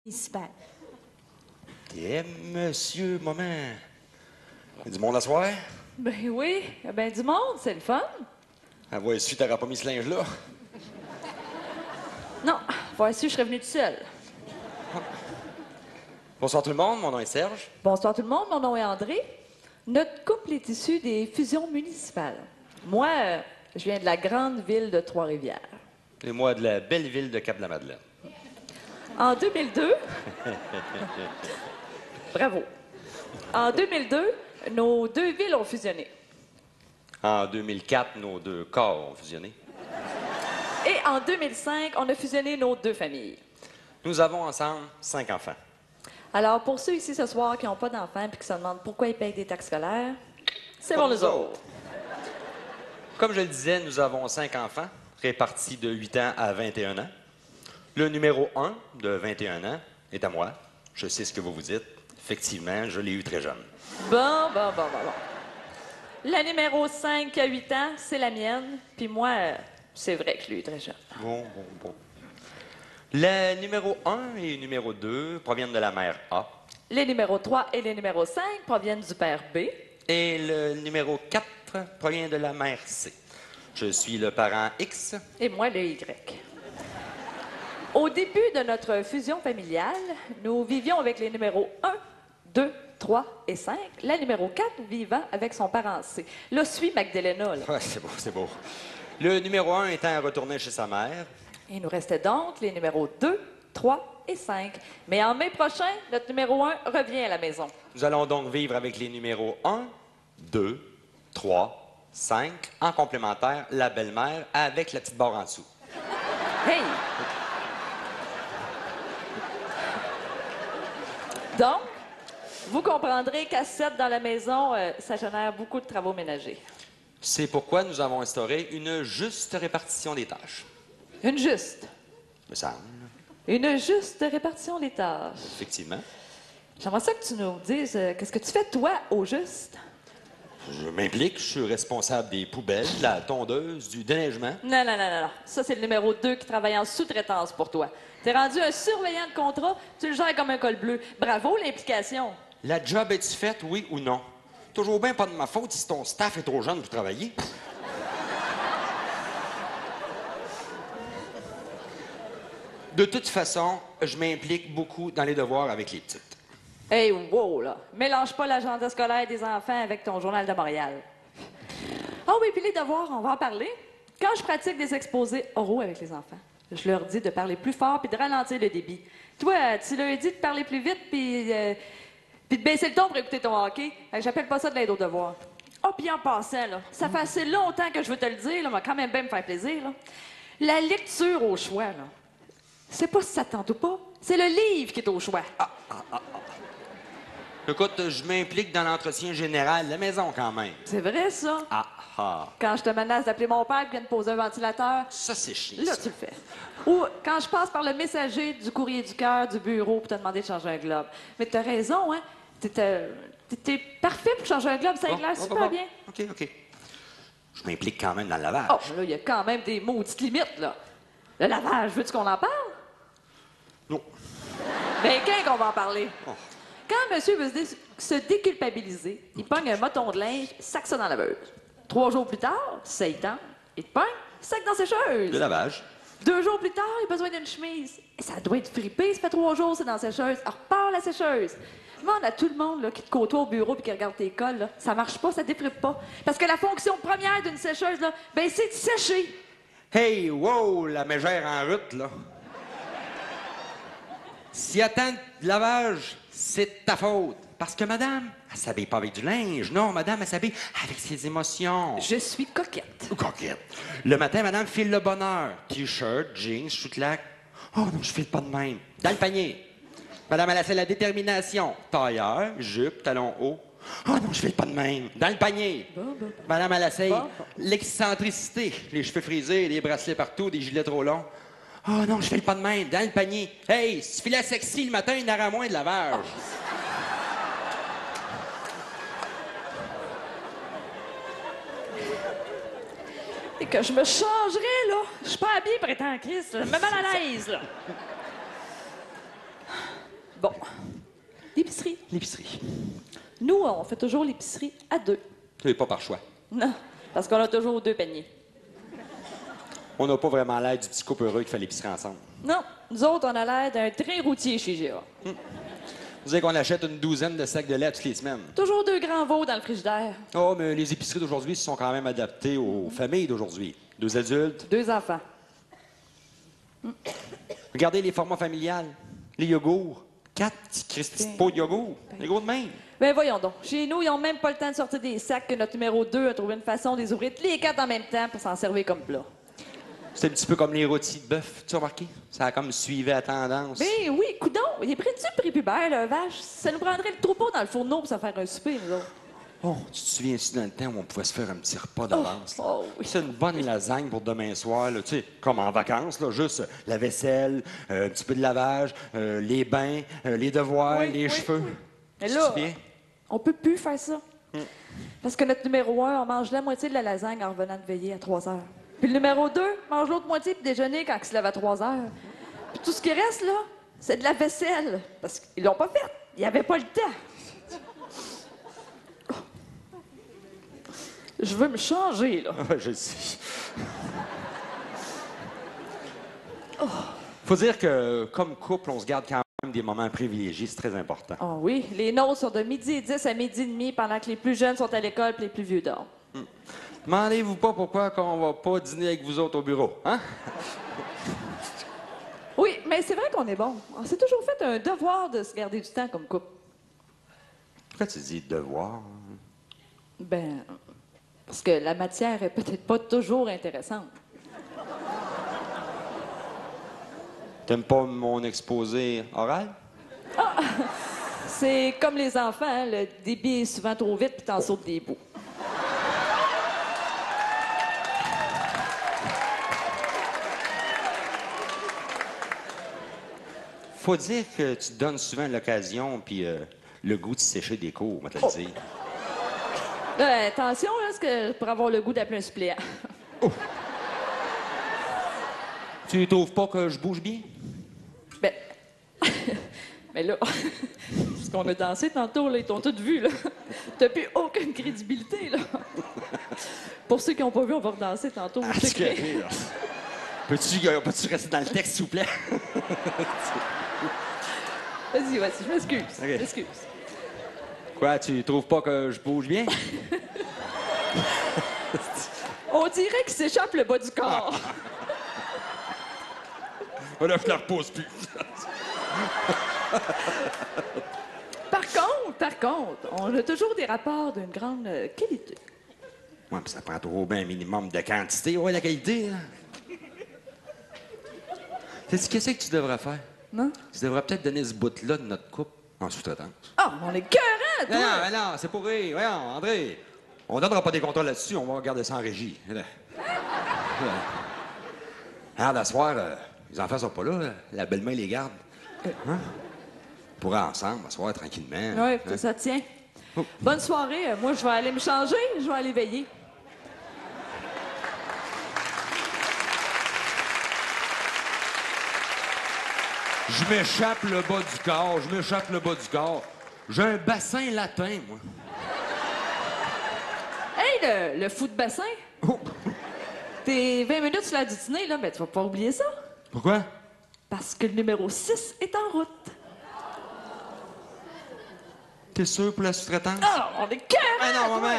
municipal. Et monsieur, maman. Il y a du monde à soir? Ben oui, ben du monde, c'est le fun. Ah, ouais, si t'auras pas mis ce linge-là. Non, voici, je serais venue toute seule. Bonsoir tout le monde, mon nom est Serge. Bonsoir tout le monde, mon nom est André. Notre couple est issu des fusions municipales. Moi, je viens de la grande ville de Trois-Rivières. Et moi, de la belle ville de Cap-de-la-Madeleine. En 2002... Bravo. En 2002, nos deux villes ont fusionné. En 2004, nos deux corps ont fusionné. Et en 2005, on a fusionné nos deux familles. Nous avons ensemble 5 enfants. Alors, pour ceux ici ce soir qui n'ont pas d'enfants et qui se demandent pourquoi ils payent des taxes scolaires, c'est pour nous autres. Comme je le disais, nous avons 5 enfants, répartis de 8 ans à 21 ans. Le numéro 1, de 21 ans, est à moi. Je sais ce que vous vous dites. Effectivement, je l'ai eu très jeune. Bon. La numéro 5 qui a 8 ans, c'est la mienne. Puis moi, c'est vrai que je l'ai eu très jeune. Bon. Le numéro 1 et le numéro 2 proviennent de la mère A. Les numéros 3 et les numéros 5 proviennent du père B. Et le numéro 4 provient de la mère C. Je suis le parent X. Et moi, le Y. Au début de notre fusion familiale, nous vivions avec les numéros 1, 2, 3 et 5. La numéro 4 vivant avec son parent C. Là, suis Magdalena, là. Ouais, c'est beau. Le numéro 1 étant retourné chez sa mère. Il nous restait donc les numéros 2, 3 et 5. Mais en mai prochain, notre numéro 1 revient à la maison. Nous allons donc vivre avec les numéros 1, 2, 3, 5, en complémentaire, la belle-mère avec la petite barre en dessous. Hey! Donc, vous comprendrez qu'à 7 dans la maison, ça génère beaucoup de travaux ménagers. C'est pourquoi nous avons instauré une juste répartition des tâches. Une juste. Me semble. Une juste répartition des tâches. Effectivement. J'aimerais ça que tu nous dises, qu'est-ce que tu fais, toi, au juste? Je m'implique, je suis responsable des poubelles, de la tondeuse, du déneigement. Non. Ça, c'est le numéro 2 qui travaille en sous-traitance pour toi. T'es rendu un surveillant de contrat, tu le gères comme un col bleu. Bravo, l'implication. La job est-tu faite, oui ou non? Toujours bien pas de ma faute si ton staff est trop jeune pour travailler. De toute façon, je m'implique beaucoup dans les devoirs avec les petites. Hey, wow, là. Mélange pas l'agenda scolaire des enfants avec ton journal de Montréal. Ah oui, puis les devoirs, on va en parler. Quand je pratique des exposés oraux avec les enfants, je leur dis de parler plus fort puis de ralentir le débit. Toi, tu leur dis de parler plus vite puis de baisser le ton pour écouter ton hockey. J'appelle pas ça de l'aide aux devoirs. Ah, puis en passant, là, ça fait assez longtemps que je veux te le dire, là, mais quand même bien me faire plaisir, là. La lecture au choix, là, c'est pas si ça te tente ou pas, c'est le livre qui est au choix. Écoute, je m'implique dans l'entretien général de la maison quand même. C'est vrai, ça? Quand je te menace d'appeler mon père qui vient de poser un ventilateur, Ça, c'est chiant. là, ça. tu le fais. Ou quand je passe par le messager du courrier du cœur du bureau pour te demander de changer un globe. Mais t'as raison, hein? T'es parfait pour changer un globe, ça éclaire super bien. OK. Je m'implique quand même dans le lavage. Oh, là, il y a quand même des maudites limites, là. Le lavage, veux-tu qu'on en parle? Non. Ben, quand qu'on va en parler? Oh. Quand monsieur veut se déculpabiliser, il pogne un moton de linge, sac ça dans la laveuse. 3 jours plus tard, ça y tente, il te pogne, sac dans la sécheuse. Le lavage. 2 jours plus tard, il a besoin d'une chemise. Et ça doit être fripé, ça fait 3 jours, c'est dans la sécheuse. Alors, repart la sécheuse. Demande à tout le monde là, qui te côtoie au bureau et qui regarde tes cols, là, ça marche pas, ça défripe pas. Parce que la fonction première d'une sécheuse, là, ben, c'est de sécher. Hey, wow, la mégère en route, là. S'il y a tant de lavage, c'est de ta faute. Parce que madame, elle s'habille pas avec du linge. Non, madame, elle s'habille avec ses émotions. Je suis coquette. Coquette. Le matin, madame file le bonheur. T-shirt, jeans, chouclac. Oh non, je file pas de même. Dans le panier. Madame, elle a fait la détermination. Tailleur, jupe, talon haut. Oh non, je file pas de même. Dans le panier. Madame, elle essaye l'excentricité. Les cheveux frisés, des bracelets partout, des gilets trop longs. Oh non, je file pas de même. Dans le panier. Hey, si tu filais sexy le matin, il y en aura moins de lavage. Et que je me changerais, là. Je suis pas habillée pour être en crise. Je me mets mal à l'aise, là. Bon. L'épicerie. L'épicerie. Nous, on fait toujours l'épicerie à deux. C'est pas par choix. Non, parce qu'on a toujours deux paniers. On n'a pas vraiment l'air du petit couple heureux qui fait l'épicerie ensemble. Non, nous autres, on a l'air d'un train routier chez GA. Vous savez qu'on achète une douzaine de sacs de lait toutes les semaines. Toujours deux grands veaux dans le frigidaire. Oh, mais les épiceries d'aujourd'hui se sont quand même adaptées aux familles d'aujourd'hui. Deux adultes. Deux enfants. Regardez les formats familiales. Les yogourts. 4 petits Christy de pots de yogourt. Les gros de même. Ben voyons donc. Chez nous, ils n'ont même pas le temps de sortir des sacs que notre numéro 2 a trouvé une façon de les ouvrir tous les 4 en même temps pour s'en servir comme plat. C'est un petit peu comme les rôtis de bœuf. Tu as remarqué? Ça a comme suivi la tendance. Ben oui, coudon, il est prêt-tu prépubère, là, vache? Ça nous prendrait le troupeau dans le fourneau pour se faire un souper, nous autres. Oh, tu te souviens-tu dans le temps où on pouvait se faire un petit repas d'avance? là? Oh oui. C'est une bonne lasagne pour demain soir, là, tu sais, comme en vacances, là, juste la vaisselle, un petit peu de lavage, les bains, les devoirs, Oui, les oui, cheveux. oui. Mais Tu là, te souviens? on peut plus faire ça. Parce que notre numéro 1, on mange la moitié de la lasagne en revenant de veiller à 3 heures. Puis le numéro 2 mange l'autre moitié pour déjeuner quand il se lève à 3 heures. Puis tout ce qui reste, là, c'est de la vaisselle. Parce qu'ils l'ont pas faite. Il n'y avait pas le temps. Je veux me changer, là. Ouais, je sais. Faut dire que, comme couple, on se garde quand même des moments privilégiés. C'est très important. Oh oui, les nôtres sont de 12h10 à 12h30 pendant que les plus jeunes sont à l'école et les plus vieux dorment. Demandez-vous pas pourquoi on va pas dîner avec vous autres au bureau, hein? Oui, mais c'est vrai qu'on est bon. On s'est toujours fait un devoir de se garder du temps comme couple. Pourquoi tu dis devoir? Ben, parce que la matière est peut-être pas toujours intéressante. T'aimes pas mon exposé oral? C'est comme les enfants, hein, le débit est souvent trop vite puis t'en sautes des bouts. Faut dire que tu te donnes souvent l'occasion puis le goût de sécher des cours, on va te le dire. Attention, là, parce que pour avoir le goût d'appeler un suppléant. Tu trouves pas que je bouge bien? Ben, mais là, ce qu'on a dansé tantôt, là, ils t'ont tous vu, là. T'as plus aucune crédibilité, là. Pour ceux qui n'ont pas vu, on va redanser tantôt. Ah, je c'est sais. correct, là. Peux-tu rester dans le texte, s'il vous plaît? Vas-y, je m'excuse. OK. Je m'excuse. Quoi, tu trouves pas que je bouge bien? On dirait qu'il s'échappe le bas du corps. Là, je la repose plus. Par contre, on a toujours des rapports d'une grande qualité. Ouais, puis ça prend trop bien un minimum de quantité. Ouais, la qualité, là. Sais-tu qu'est-ce que tu devrais faire? Non? Tu devrais peut-être donner ce bout-là de notre couple en sous-traitance. Ah, on est cœurant, toi! Non, c'est pour rire. Voyons, André. On donnera pas des contrats là-dessus, on va regarder ça en régie. Alors, à soir, les enfants sont pas là. La belle-mère les garde. Hein? On pourrait ensemble, à soir, tranquillement. Oui, Hein? ça tient. Bonne soirée. Moi, je vais aller me changer. Je vais aller veiller. Je m'échappe le bas du corps. J'ai un bassin latin, moi. Hey, le fou de bassin! Oh. T'es 20 minutes sur la du dîner, là, mais tu vas pas oublier ça. Pourquoi? Parce que le numéro 6 est en route. T'es sûr pour la sous-traitance? Ah, on est cœur! Ah non, maman!